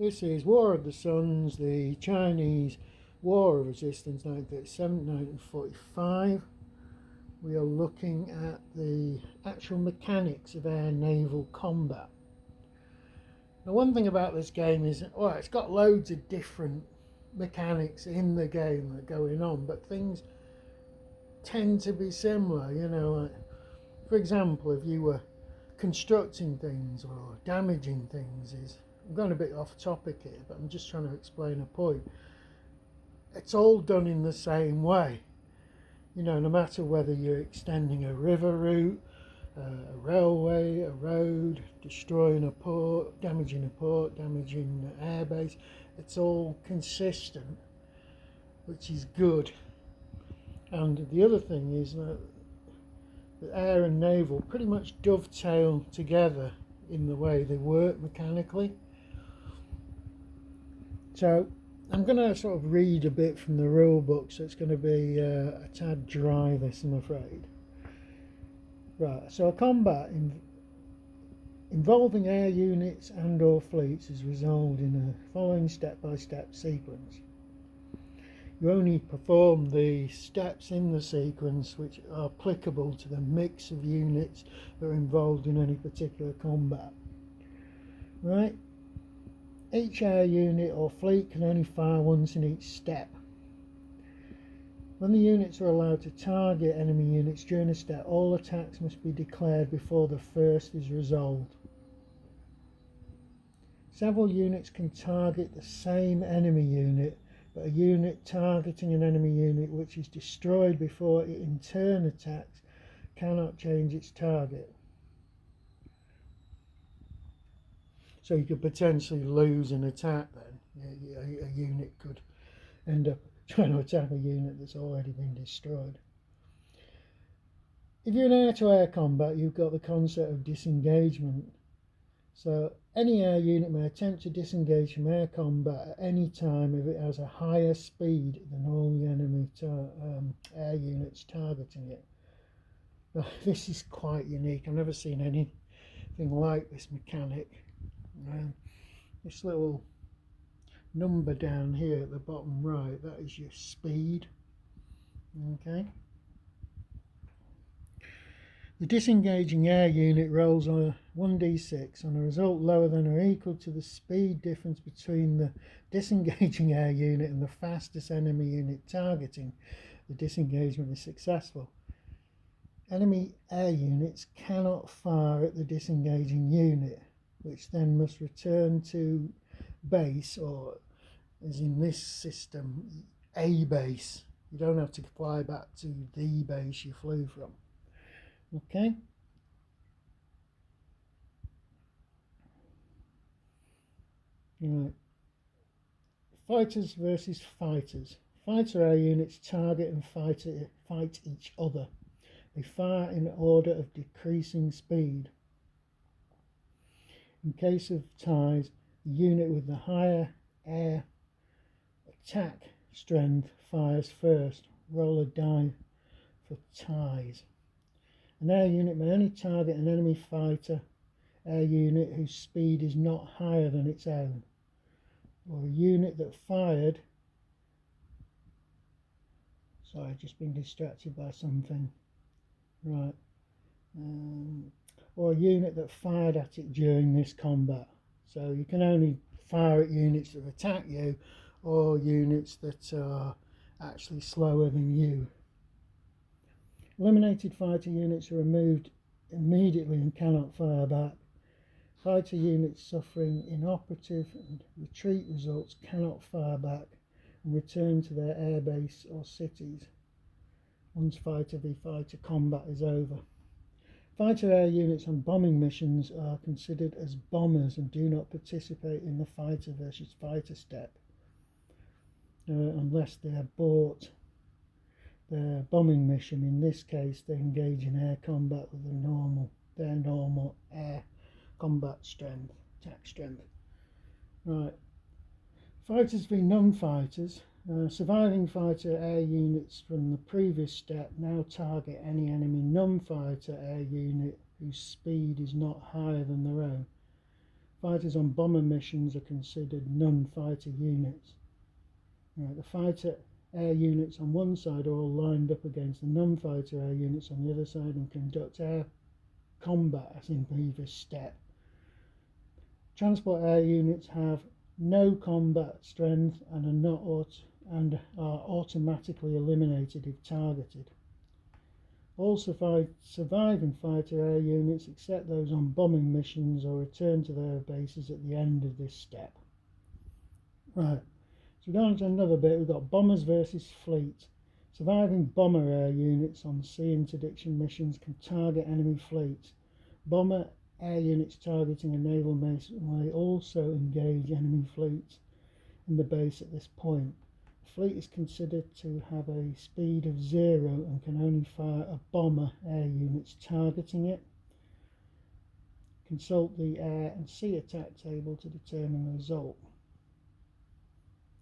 This is War of the Suns, the Chinese War of Resistance 1937-1945. We are looking at the actual mechanics of air-naval combat. Now, one thing about this game is, well, it's got loads of different mechanics in the game that are going on, but things tend to be similar, you know. Like, for example, if you were constructing things or damaging things, I'm going a bit off topic here, but I'm just trying to explain a point. It's all done in the same way. You know, no matter whether you're extending a river route, a railway, a road, destroying a port, damaging an airbase, it's all consistent, which is good. And the other thing is that the air and naval pretty much dovetail together in the way they work mechanically. So I'm going to sort of read a bit from the rule book, so it's going to be a tad dry, this, I'm afraid. Right, so a combat involving air units and or fleets is resolved in a following step-by-step sequence. You only perform the steps in the sequence which are applicable to the mix of units that are involved in any particular combat. Right? Each air unit or fleet can only fire once in each step. When the units are allowed to target enemy units during a step, all attacks must be declared before the first is resolved. Several units can target the same enemy unit, but a unit targeting an enemy unit which is destroyed before it in turn attacks cannot change its target. So you could potentially lose an attack then. A unit could end up trying to attack a unit that's already been destroyed. If you're in air-to-air combat, you've got the concept of disengagement. So any air unit may attempt to disengage from air combat at any time if it has a higher speed than all the enemy air units targeting it. Now, this is quite unique. I've never seen anything like this mechanic. This little number down here at the bottom right, that is your speed. Okay. The disengaging air unit rolls on a 1d6 on a result lower than or equal to the speed difference between the disengaging air unit and the fastest enemy unit targeting. The disengagement is successful. Enemy air units cannot fire at the disengaging unit, which then must return to base, or as in this system, a base. You don't have to fly back to the base you flew from. Okay. Right. Fighters versus fighters. Fighter air units target and fight each other. They fire in order of decreasing speed. In case of ties, the unit with the higher air attack strength fires first. Roll a die for ties. An air unit may only target an enemy fighter air unit whose speed is not higher than its own, or a unit that fired. Sorry, I've just been distracted by something. Right. Or a unit that fired at it during this combat. So you can only fire at units that attack you, or units that are actually slower than you. Eliminated fighter units are removed immediately and cannot fire back. Fighter units suffering inoperative and retreat results cannot fire back and return to their airbase or cities once fighter v fighter combat is over. Fighter air units on bombing missions are considered as bombers and do not participate in the fighter versus fighter step unless they abort their bombing mission. In this case, they engage in air combat with their normal air combat strength, attack strength. Right. Fighters v non-fighters. Surviving fighter air units from the previous step now target any enemy non-fighter air unit whose speed is not higher than their own. Fighters on bomber missions are considered non-fighter units. Right, the fighter air units on one side are all lined up against the non-fighter air units on the other side and conduct air combat as in previous step. Transport air units have no combat strength and are automatically eliminated if targeted. All surviving fighter air units, except those on bombing missions, are returned to their bases at the end of this step. Right, so going on to another bit, we've got bombers versus fleet. Surviving bomber air units on sea interdiction missions can target enemy fleets. Bomber air units targeting a naval base may also engage enemy fleets in the base at this point. The fleet is considered to have a speed of 0 and can only fire a bomber air units targeting it. Consult the air and sea attack table to determine the result.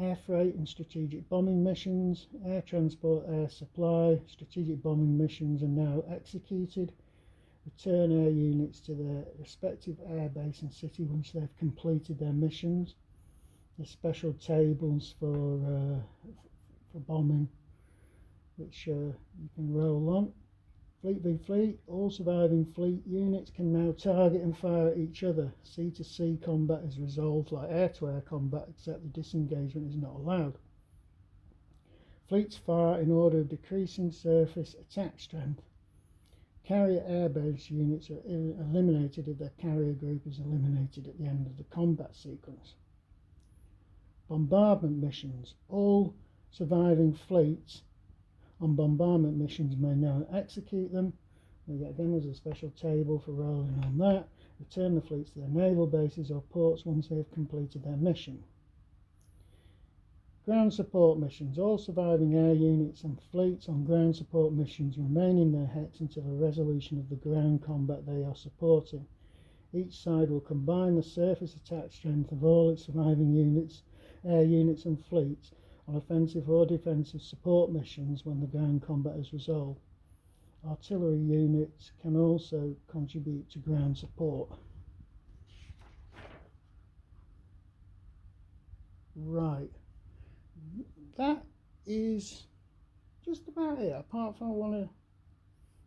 Air freight and strategic bombing missions, air transport, air supply, strategic bombing missions are now executed. Return air units to their respective air base and city once they've completed their missions. There's special tables for bombing, which you can roll on. Fleet v fleet, all surviving fleet units can now target and fire at each other. Sea to sea combat is resolved like air to air combat, except the disengagement is not allowed. Fleets fire in order of decreasing surface attack strength. Carrier airbase units are eliminated if their carrier group is eliminated at the end of the combat sequence. Bombardment missions. All surviving fleets on bombardment missions may now execute them. Again, there's a special table for rolling on that. Return the fleets to their naval bases or ports once they have completed their mission. Ground support missions. All surviving air units and fleets on ground support missions remain in their hex until the resolution of the ground combat they are supporting. Each side will combine the surface attack strength of all its surviving units, air units and fleets on offensive or defensive support missions when the ground combat is resolved. Artillery units can also contribute to ground support. Right, that is just about it, apart from I want to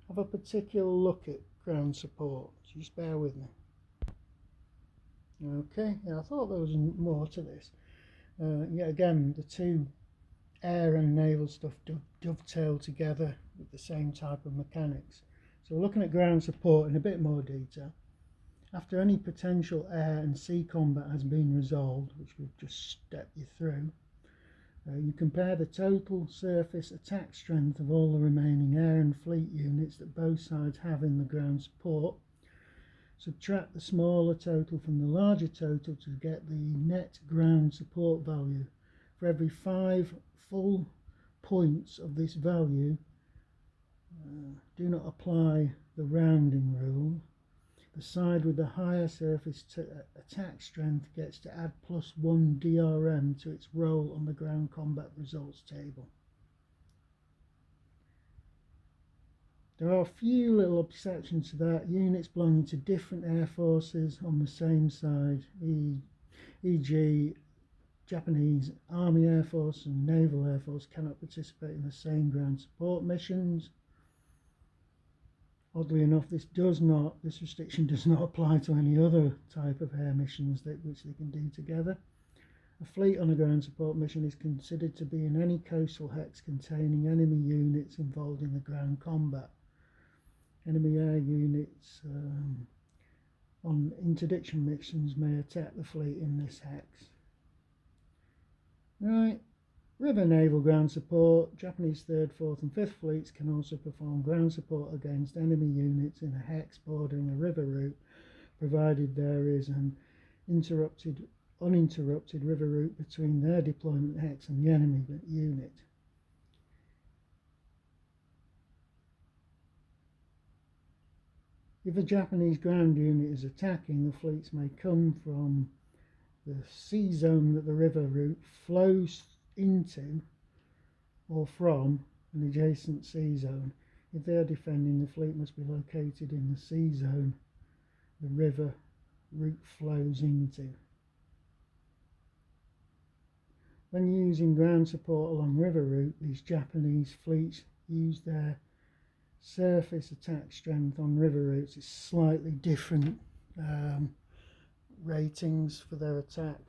have a particular look at ground support. Just bear with me. Okay, yeah, I thought there was more to this. Yet again, the two air and naval stuff dovetail together with the same type of mechanics. So we're looking at ground support in a bit more detail. After any potential air and sea combat has been resolved, which we've just stepped you through, you compare the total surface attack strength of all the remaining air and fleet units that both sides have in the ground support. Subtract the smaller total from the larger total to get the net ground support value. For every 5 full points of this value, do not apply the rounding rule. The side with the higher surface attack strength gets to add +1 DRM to its roll on the ground combat results table. There are a few little exceptions to that. Units belonging to different air forces on the same side, e.g. Japanese Army Air Force and Naval Air Force cannot participate in the same ground support missions. Oddly enough, this restriction does not apply to any other type of air missions which they can do together. A fleet on a ground support mission is considered to be in any coastal hex containing enemy units involved in the ground combat. Enemy air units on interdiction missions may attack the fleet in this hex. Right, river naval ground support. Japanese 3rd, 4th and 5th fleets can also perform ground support against enemy units in a hex bordering a river route, provided there is an uninterrupted river route between their deployment hex and the enemy unit. If a Japanese ground unit is attacking, the fleets may come from the sea zone that the river route flows into or from an adjacent sea zone. If they are defending, the fleet must be located in the sea zone the river route flows into. When using ground support along river route, these Japanese fleets use their surface attack strength on river routes. It's slightly different ratings for their attack.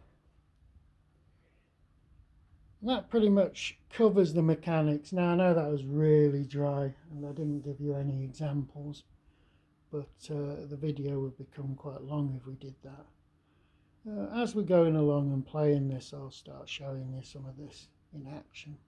And that pretty much covers the mechanics. Now I know that was really dry and I didn't give you any examples, but the video would become quite long if we did that. As we're going along and playing this, I'll start showing you some of this in action.